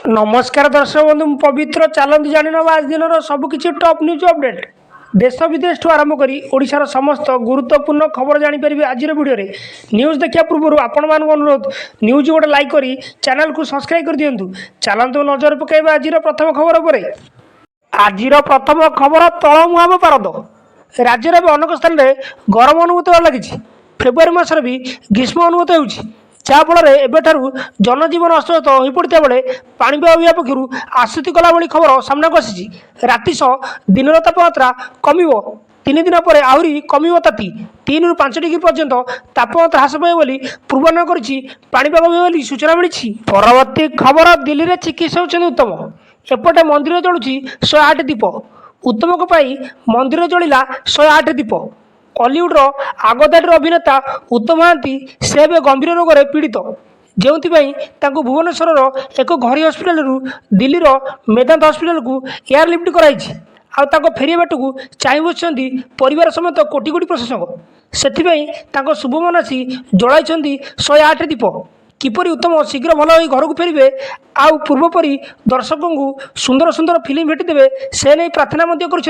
नमस्कार दर्शक बंधु पवित्र चलती जान आज दिन सबकि टॉप न्यूज अपडेट देश विदेश ठूँ आरंभ कर ओडिशार समस्त गुरुत्वपूर्ण खबर जापर आज भिडियो न्यूज देखा पूर्व आपण मान अनुरोध न्यूज गोटे लाइक कर चैनल को सब्सक्राइब कर दिंतु चलतु नजर पकड़ा आज प्रथम खबर पर आज प्रथम खबर तलमुहां पारद राज्य में अनेक स्थान में गरम अनुभूत लगी फेब्रुआरी मसर भी ग्रीष्म अनुभूत हो जहाँफल एबेठार जनजीवन अस्तव्यस्त हो पड़ता बेले पाणीपाग विभाग पक्ष आश्वति कला खबर सामना को आसी राति सह दिन तापमात्रा कमिब 3 दिन पर आहरी कमिब ताती 3 ରୁ 5 डिग्री पर्यंत तापमात्रा ह्रास पाए बोली पूर्वानुमान करिछि पाणीपाग विभाग सूचना मिली। परवर्ती खबर दिल्ली में चिकित्सा होती उत्तम एपटे मंदिर जलुछि 108 दीप उत्तम मंदिर जलिला 108 दीप हॉलीवुड्र आगदाटीर अभिनेता उत्तम महांती से ए गंभीर रोग में पीड़ित जो भुवनेश्वर एक घरोई हस्पिटाल दिल्ली मेदांत हस्पिटाल को एयरलिफ्ट कराई आउ फेरी बाट को चाह बसुँच परिवार समेत कोटी कोटी प्रशासक से शुभ मनासी जलाई 108 दीप किपरि उत्तम शीघ्र भल हो घर को फेरे आउ पूर्वपरी दर्शकों को सुंदर सुंदर फिल्म भेटिदेवे से नहीं प्रार्थना कर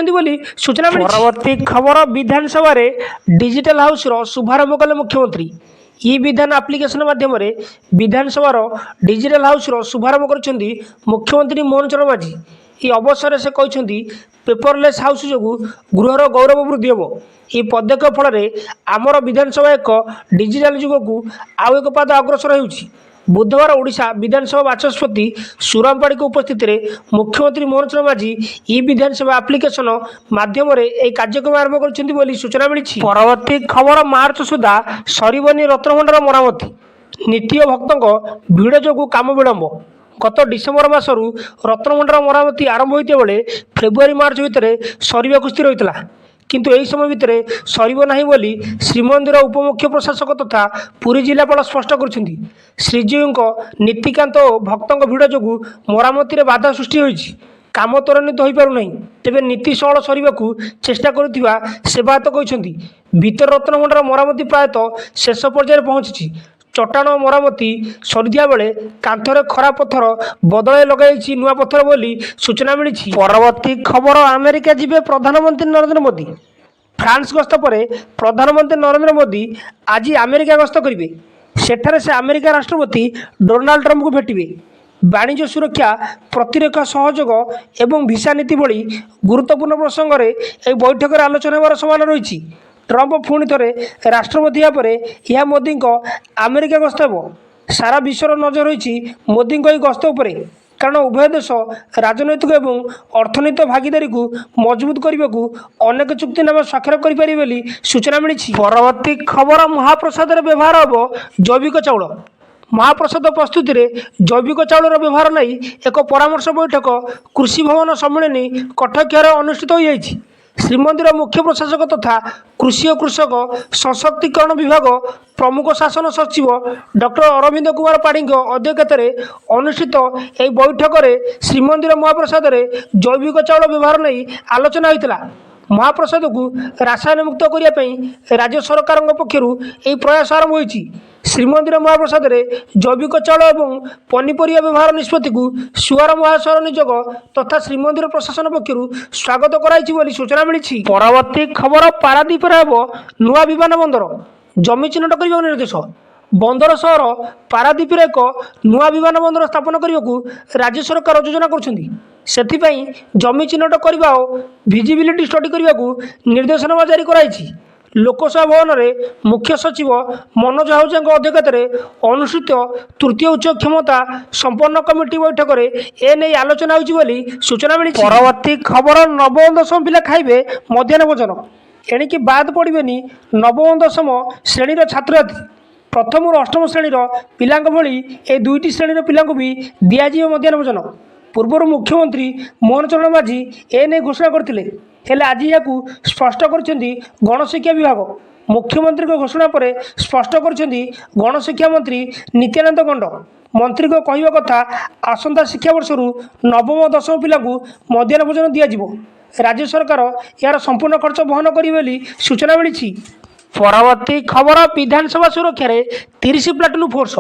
सूचना मिली। परवर्ती खबर विधानसभा डिजिटल हाउस शुभारंभ कले मुख्यमंत्री ई विधान आप्लिकेशन माध्यम विधानसभा डिजिटल हाउस शुभारंभ कर मुख्यमंत्री मोहन चरण माझी। ये अवसर से कहते पेपरलेस हाउस जो गृहर गौरव वृद्धि हम ये पदक्षेप फल आमर विधानसभा एक डिजिटल युग को आउ एक पाद अग्रसर हो बुधवार ओडिशा विधानसभा बाचस्पति सुराम पाड़ी उपस्थित मुख्यमंत्री मोहन चरण माझी ई विधानसभा आप्लिकेशन माध्यम कार्यक्रम आरंभ कर सूचना मिली। परवर्ती खबर मार्च सुधा सरबनी रत्नभंडार मरामती नीति भक्तों भिड़ जो काम विलंब गत डिसेम्बर मसरू रत्नभंडार मरामती आरंभ होता बेले फेब्रुआरी मार्च भितर सर स्थिर होता किंतु यही समय भितर सरब ना बोली श्रीमंदिर उपमुख्य प्रशासक तथा पुरी जिलापाल स्पष्ट कर श्रीजीव नीतिकांत और भक्तों भिड़ जो मरामती बाधा सृष्टि होती काम त्वरान्वित हो पार ना तेज नीति सहल सरने को चेष्टा करुवा सेवायत कहते भितर रत्नभंडार मरामती प्रायतः शेष पर्यायर पहुंची चट्टाण मरामती सरिया बेले कांथरे खरा पत्थर बदल लगाई नुआ पत्थर बोली सूचना मिली। परवर्ती खबर अमेरिका जीवे प्रधानमंत्री नरेंद्र मोदी फ्रांस गस्त पर प्रधानमंत्री नरेंद्र मोदी आज अमेरिका गस्त करेंगे सेठारे से अमेरिका राष्ट्रपति डोनाल्ड ट्रंप को भेटे वाणिज्य सुरक्षा प्रतिरक्षा सहयोग एवं भिसा नीति भली गुरुत्वपूर्ण प्रसंग में यह बैठक में आलोचना होवार संभावना रही। ट्रंप पुणी थे राष्ट्रपति पर यह मोदी अमेरिका गस्त हो सारा विश्वर नजर रही मोदी गस्त उपर कारण उभय देश राजनैतिक और अर्थनैतिक भागीदारी को मजबूत करने को अनेक चुक्तिनामा स्वाक्षर करें सूचना मिली। परवर्ती खबर महाप्रसाद व्यवहार हम जैविक चाउल महाप्रसाद प्रस्तुति में जैविक चाउल व्यवहार नहीं एक परामर्श बैठक कृषि भवन सम्मेलन कटक अनुष्ठित हो श्रीमंदिर मुख्य प्रशासक तथा कृषि और कृषक सशक्तिकरण विभाग प्रमुख शासन सचिव डॉक्टर अरविंद कुमार पाढ़ी अध्यक्षतार अनुष्ठित एक बैठक में श्रीमंदिर महाप्रसाद जैविक चाउल व्यवहार नहीं आलोचना होता महाप्रसाद को रासायन मुक्त करने राज्य सरकार पक्षर प्रयास आरंभ हो श्रीमंदिर महाप्रसाद जैविक चाउल और पनीपरिया व्यवहार निष्पत्ति को सुआर महाशय नियोग तथा श्रीमंदिर प्रशासन पक्षर स्वागत कराई सूचना मिली। परवर्ती खबर पारादीप नुआ विमान बंदर जमी चिन्हट करने निर्देश बंदर सहर पारादीप एक नुआ विमान बंदर स्थापन करने को राज्य सरकार योजना कर जमी चिन्हट करने और भिजिबिलिटी स्टडी करने को निर्देशनामा जारी कराई। लोकसभा भवन में मुख्य सचिव मनोज आहूजा अध्यक्षतार अनुष्ठित तृतीय उच्च क्षमता संपन्न कमिटी बैठक में एने आलोचना होगी सूचना मिली। परवर्ती खबर नवम दशम पिला खाइबे मध्याह्न भोजन एणिकी बाद पड़े नवम दशम श्रेणीर छात्रछात्री प्रथम और अष्टम श्रेणीर पिला भली ए दुईटी श्रेणीर पिला भी दिज्व मध्याह्न भोजन पूर्व मुख्यमंत्री मोहन चरण माझी एने घोषणा करते हेले आज या स्पष्ट कर गणशिक्षा विभाग मुख्यमंत्री घोषणा पर स्पष्ट कर गणशिक्षा मंत्री नित्यानंद गंड मंत्री को कहवा कथा आसंता शिक्षा वर्ष नवम दशम पिला मध्याह्न भोजन दिज्व राज्य सरकार यार संपूर्ण खर्च बहन करेंगे सूचना मिली। परवर्ती खबर विधानसभा सुरक्षा 30 प्लाटून फोर्स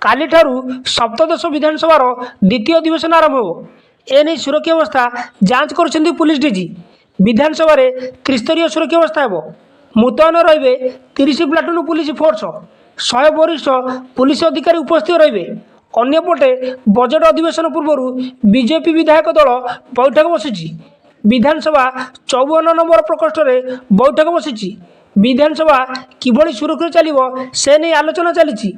କାଲିଠାରୁ ସପ୍ତଦଶ ବିଧାନସଭାର ଦ୍ୱିତୀୟ ଅଧିବେଶନ ଆରମ୍ଭ ହେବ। ଏନେଇ ସୁରକ୍ଷା ବ୍ୟବସ୍ଥା ଯାଞ୍ଚ କରୁଛନ୍ତି ପୁଲିସ ଡିଜି। ବିଧାନସଭାରେ ତ୍ରିସ୍ତରୀୟ ସୁରକ୍ଷା ବ୍ୟବସ୍ଥା ହେବ। ମୁତୟନ ରହିବେ 30 ପ୍ଲାଟୁନ ପୁଲିସ ଫୋର୍ସ, 100 ବରିଷ୍ଠ ପୁଲିସ ଅଧିକାରୀ ଉପସ୍ଥିତ ରହିବେ। ଅନ୍ୟପଟେ ବଜେଟ୍ ଅଧିବେଶନ ପୂର୍ବରୁ ବିଜେପି ବିଧାୟକ ଦଳ ବୈଠକ ବସିଛି। ବିଧାନସଭା 54 ନମ୍ବର ପ୍ରକୋଷ୍ଠରେ ବୈଠକ ବସିଛି। ବିଧାନସଭା କିଭଳି ସୁରୁଖୁରୁରେ ଚାଲିବ ସେ ନେଇ ଆଲୋଚନା ଚାଲିଛି।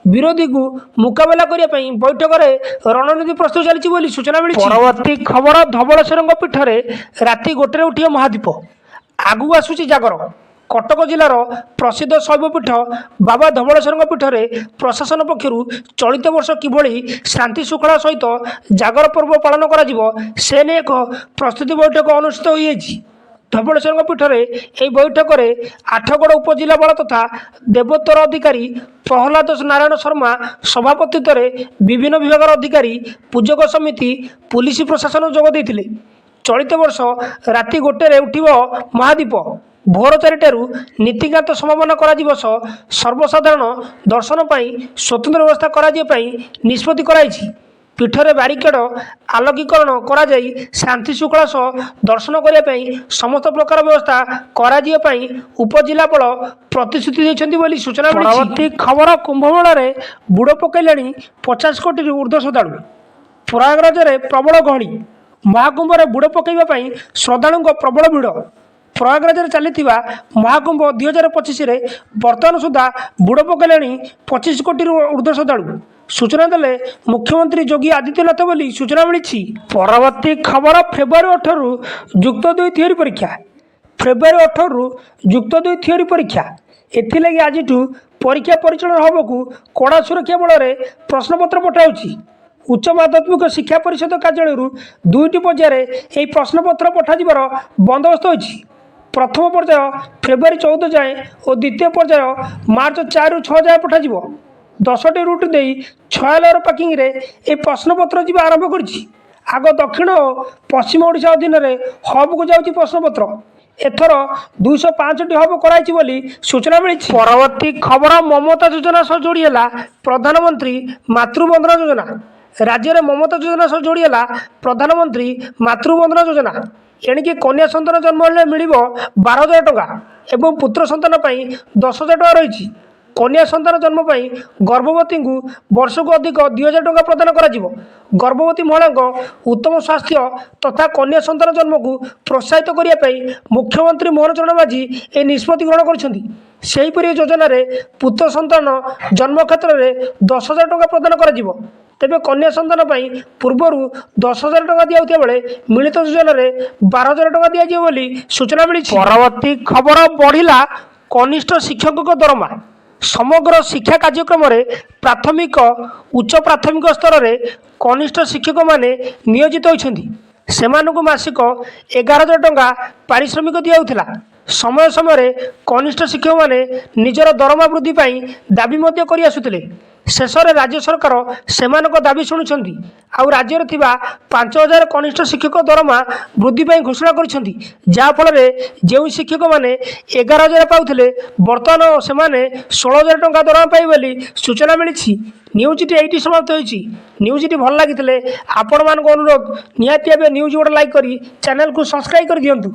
ବିରୋଧୀକୁ ମୁକାବିଲା କରିବା ପାଇଁ ବୈଠକରେ ରଣନୀତି ପ୍ରସ୍ତୁତ ଚାଲିଛି ବୋଲି ସୂଚନା ମିଳିଛି। ପରବର୍ତ୍ତୀ ଖବର, ଧବଳେଶ୍ୱରଙ୍କ ପୀଠରେ ରାତି 1ରେ ଉଠିବ ମହାଦୀପ। ଆଗକୁ ଆସୁଛି ଜାଗର। କଟକ ଜିଲ୍ଲାର ପ୍ରସିଦ୍ଧ ଶୈବପୀଠ ବାବା ଧବଳେଶ୍ୱରଙ୍କ ପୀଠରେ ପ୍ରଶାସନ ପକ୍ଷରୁ ଚଳିତ ବର୍ଷ କିଭଳି ଶାନ୍ତି ଶୃଙ୍ଖଳା ସହିତ ଜାଗର ପର୍ବ ପାଳନ କରାଯିବ ସେ ନେଇ ଏକ ପ୍ରସ୍ତୁତି ବୈଠକ ଅନୁଷ୍ଠିତ ହୋଇଯାଇଛି। ଧବଳେଶ୍ୱରଙ୍କ ପୀଠରେ ଏହି ବୈଠକରେ ଆଠଗଡ଼ ଉପଜିଲ୍ଲାପାଳ ତଥା ଦେବୋତ୍ତର ଅଧିକାରୀ ପ୍ରହ୍ଲାଦ ନାରାୟଣ ଶର୍ମା ସଭାପତିତ୍ୱରେ ବିଭିନ୍ନ ବିଭାଗର ଅଧିକାରୀ, ପୂଜକ ସମିତି, ପୁଲିସ ପ୍ରଶାସନ ଯୋଗ ଦେଇଥିଲେ। ଚଳିତ ବର୍ଷ ରାତି 1ରେ ଉଠିବ ମହାଦୀପ। ଭୋର 4ଟାରୁ ନୀତିକାନ୍ତ ସମାପନ କରାଯିବ ସହ ସର୍ବସାଧାରଣ ଦର୍ଶନ ପାଇଁ ସ୍ୱତନ୍ତ୍ର ବ୍ୟବସ୍ଥା କରାଯିବା ପାଇଁ ନିଷ୍ପତ୍ତି କରାଯାଇଛି। ପୀଠରେ ବ୍ୟାରିକେଡ୍ ଆଲୋକୀକରଣ କରାଯାଇ ଶାନ୍ତି ଶୃଙ୍ଖଳା ସହ ଦର୍ଶନ କରିବା ପାଇଁ ସମସ୍ତ ପ୍ରକାର ବ୍ୟବସ୍ଥା କରାଯିବା ପାଇଁ ଉପଜିଲ୍ଲାପାଳ ପ୍ରତିଶ୍ରୁତି ଦେଇଛନ୍ତି ବୋଲି ସୂଚନା ମିଳିଛି। ପରବର୍ତ୍ତୀ ଖବର, କୁମ୍ଭମେଳାରେ ବୁଡ଼ ପକାଇଲେଣି 50 କୋଟିରୁ ଉର୍ଦ୍ଧ୍ୱ ଶ୍ରଦ୍ଧାଳୁ। ପ୍ରୟାଗରାଜରେ ପ୍ରବଳ ଗହଳି। ମହାକୁମ୍ଭରେ ବୁଡ଼ ପକାଇବା ପାଇଁ ଶ୍ରଦ୍ଧାଳୁଙ୍କ ପ୍ରବଳ ଭିଡ଼। ପ୍ରୟାଗରାଜରେ ଚାଲିଥିବା ମହାକୁମ୍ଭ 2025ରେ ବର୍ତ୍ତମାନ ସୁଦ୍ଧା ବୁଡ଼ ପକାଇଲେଣି 25 କୋଟିରୁ ଉର୍ଦ୍ଧ୍ୱ ଶ୍ରଦ୍ଧାଳୁ। ସୂଚନା ଦେଲେ ମୁଖ୍ୟମନ୍ତ୍ରୀ ଯୋଗୀ ଆଦିତ୍ୟନାଥ ବୋଲି ସୂଚନା ମିଳିଛି। ପରବର୍ତ୍ତୀ ଖବର, ଫେବୃଆରୀ 18ରୁ ଯୁକ୍ତ 2 ଥିଓରି ପରୀକ୍ଷା। ଫେବୃଆରୀ 18ରୁ ଯୁକ୍ତ 2 ଥିଓରି ପରୀକ୍ଷା। ଏଥିଲାଗି ଆଜିଠୁ ପରୀକ୍ଷା ପରିଚାଳନା ହେବାକୁ କଡ଼ା ସୁରକ୍ଷା ବଳରେ ପ୍ରଶ୍ନପତ୍ର ପଠାଉଛି। ଉଚ୍ଚ ମାଧ୍ୟମିକ ଶିକ୍ଷା ପରିଷଦ କାର୍ଯ୍ୟାଳୟରୁ 2ଟି ପର୍ଯ୍ୟାୟରେ ଏହି ପ୍ରଶ୍ନପତ୍ର ପଠାଯିବାର ବନ୍ଦୋବସ୍ତ ହୋଇଛି। ପ୍ରଥମ ପର୍ଯ୍ୟାୟ ଫେବୃଆରୀ 14 ଯାଏଁ ଓ ଦ୍ୱିତୀୟ ପର୍ଯ୍ୟାୟ ମାର୍ଚ୍ଚ 4ରୁ 6 ଯାଏଁ ପଠାଯିବ। 10ଟି ରୁଟ୍ ଦେଇ 96 ପାର୍କିଂରେ ଏହି ପ୍ରଶ୍ନପତ୍ର ଯିବା ଆରମ୍ଭ କରିଛି। ଆଗ ଦକ୍ଷିଣ ଓ ପଶ୍ଚିମ ଓଡ଼ିଶା ଅଧୀନରେ ହବ୍କୁ ଯାଉଛି ପ୍ରଶ୍ନପତ୍ର। ଏଥର 205ଟି ହବ୍ କରାଯାଇଛି ବୋଲି ସୂଚନା ମିଳିଛି। ପରବର୍ତ୍ତୀ ଖବର, ମମତା ଯୋଜନା ସହ ଯୋଡ଼ି ହେଲା ପ୍ରଧାନମନ୍ତ୍ରୀ ମାତୃବନ୍ଦନା ଯୋଜନା। ରାଜ୍ୟରେ ମମତା ଯୋଜନା ସହ ଯୋଡ଼ି ହେଲା ପ୍ରଧାନମନ୍ତ୍ରୀ ମାତୃବନ୍ଦନା ଯୋଜନା। ଏଣିକି କନ୍ୟା ସନ୍ତାନ ଜନ୍ମ ହେଲେ ମିଳିବ 12,000 ଟଙ୍କା ଏବଂ ପୁତ୍ର ସନ୍ତାନ ପାଇଁ 10,000 ଟଙ୍କା ରହିଛି। କନ୍ୟା ସନ୍ତାନ ଜନ୍ମ ପାଇଁ ଗର୍ଭବତୀଙ୍କୁ ବର୍ଷକୁ ଅଧିକ 2,000 ଟଙ୍କା ପ୍ରଦାନ କରାଯିବ। ଗର୍ଭବତୀ ମହିଳାଙ୍କ ଉତ୍ତମ ସ୍ୱାସ୍ଥ୍ୟ ତଥା କନ୍ୟା ସନ୍ତାନ ଜନ୍ମକୁ ପ୍ରୋତ୍ସାହିତ କରିବା ପାଇଁ ମୁଖ୍ୟମନ୍ତ୍ରୀ ମୋହନ ଚରଣ ମାଝୀ ଏହି ନିଷ୍ପତ୍ତି ଗ୍ରହଣ କରିଛନ୍ତି। ସେହିପରି ଏହି ଯୋଜନାରେ ପୁତ୍ର ସନ୍ତାନ ଜନ୍ମ କ୍ଷେତ୍ରରେ 10,000 ଟଙ୍କା ପ୍ରଦାନ କରାଯିବ। ତେବେ କନ୍ୟା ସନ୍ତାନ ପାଇଁ ପୂର୍ବରୁ 10,000 ଟଙ୍କା ଦିଆଯାଉଥିବା ବେଳେ ମିଳିତ ଯୋଜନାରେ 12,000 ଟଙ୍କା ଦିଆଯିବ ବୋଲି ସୂଚନା ମିଳିଛି। ପରବର୍ତ୍ତୀ ଖବର, ବଢ଼ିଲା କନିଷ୍ଠ ଶିକ୍ଷକଙ୍କ ଦରମା। ସମଗ୍ର ଶିକ୍ଷା କାର୍ଯ୍ୟକ୍ରମରେ ପ୍ରାଥମିକ, ଉଚ୍ଚ ପ୍ରାଥମିକ ସ୍ତରରେ କନିଷ୍ଠ ଶିକ୍ଷକମାନେ ନିୟୋଜିତ ହୋଇଛନ୍ତି। ସେମାନଙ୍କୁ ମାସିକ 11,000 ଟଙ୍କା ପାରିଶ୍ରମିକ ଦିଆଯାଉଥିଲା। ସମୟ ସମୟରେ କନିଷ୍ଠ ଶିକ୍ଷକମାନେ ନିଜର ଦରମା ବୃଦ୍ଧି ପାଇଁ ଦାବି ମଧ୍ୟ କରି ଆସୁଥିଲେ। ଶେଷରେ ରାଜ୍ୟ ସରକାର ସେମାନଙ୍କ ଦାବି ଶୁଣିଛନ୍ତି ଆଉ ରାଜ୍ୟରେ ଥିବା 5,000 କନିଷ୍ଠ ଶିକ୍ଷକ ଦରମା ବୃଦ୍ଧି ପାଇଁ ଘୋଷଣା କରିଛନ୍ତି। ଯାହାଫଳରେ ଯେଉଁ ଶିକ୍ଷକମାନେ 11,000 ପାଉଥିଲେ ବର୍ତ୍ତମାନ ସେମାନେ 16,000 ଟଙ୍କା ଦରମା ପାଇବେ ବୋଲି ସୂଚନା ମିଳିଛି। ନ୍ୟୁଜ୍ଟି ଏଇଠି ସମାପ୍ତ ହୋଇଛି। ନ୍ୟୁଜ୍ଟି ଭଲ ଲାଗିଥିଲେ ଆପଣମାନଙ୍କ ଅନୁରୋଧ ନିହାତି ଭାବେ ନ୍ୟୁଜ୍ ଗୋଟେ ଲାଇକ୍ କରି ଚ୍ୟାନେଲକୁ ସବସ୍କ୍ରାଇବ୍ କରିଦିଅନ୍ତୁ।